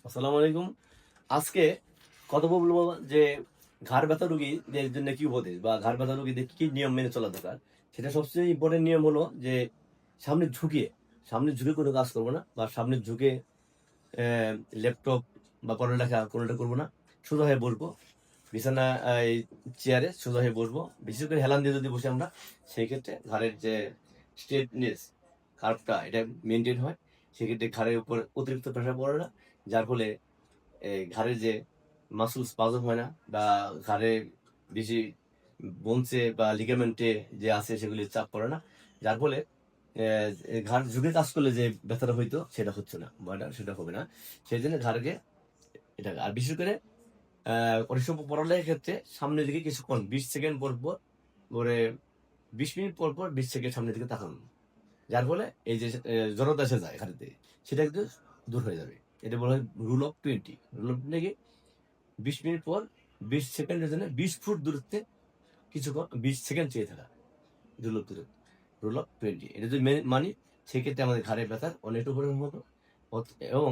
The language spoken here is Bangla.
আসসালামু আলাইকুম। আজকে কথা বলবো যে ঘাড় ব্যথা রোগীদের জন্য কি উপদেশ বা ঘাড় ব্যথা রোগীদের কি নিয়ম মেনে চলা দরকার। সেটা সবচেয়ে ইম্পর্টেন্ট নিয়ম হলো যে সামনে ঝুঁকিয়ে সামনে ঝুঁকে কোনো কাজ করবো না বা সামনে ঝুঁকে ল্যাপটপ বা পড়ালেখা কোনোটা করবো না। সোজা হয়ে বসবো বিছানা, এই চেয়ারে সোজা হয়ে বসবো। বিশেষ করে হেলান দিয়ে যদি বসে আমরা, সেই ক্ষেত্রে ঘাড়ের যে স্ট্রেটনেস কার্ভটা এটা মেনটেন হয়। সেক্ষেত্রে ঘাড়ের উপর অতিরিক্ত প্রেশার পড়ে না, যার ফলে এই ঘাড়ের যে মাসুল স্পাজম হয় না বা ঘাড়ে বেশি বোনসে বা লিগামেন্টে যে আছে সেগুলির চাপ পড়ে না, যার ফলে ঘাড় ঝুঁকে কাজ করলে যে ব্যথাটা হইতো সেটা হচ্ছে না বা সেটা হবে না। সেই জন্য ঘাড়কে এটা, আর বিশেষ করে অনেক সময় পড়ালেখার ক্ষেত্রে সামনের দিকে কিছুক্ষণ 20 সেকেন্ড পর পর করে 20 মিনিট পর পর 20 সেকেন্ড সামনের দিকে তাকানো, যার ফলে এই যে জড়তা এসে যায় ঘাড়িতে, সেটা কিন্তু দূর হয়ে যাবে। এটা বলা হয় rule of 20। Rule of 20 20 minute পর 20 সেকেন্ডের জন্য 20 ফুট দূরত্বে কিছুক্ষণ 20 সেকেন্ড চেয়ে থাকা, রুল অফ 20। এটা যদি মানি, সেক্ষেত্রে আমাদের ঘাড়ের ব্যথার অনেকটা উপরে হতো এবং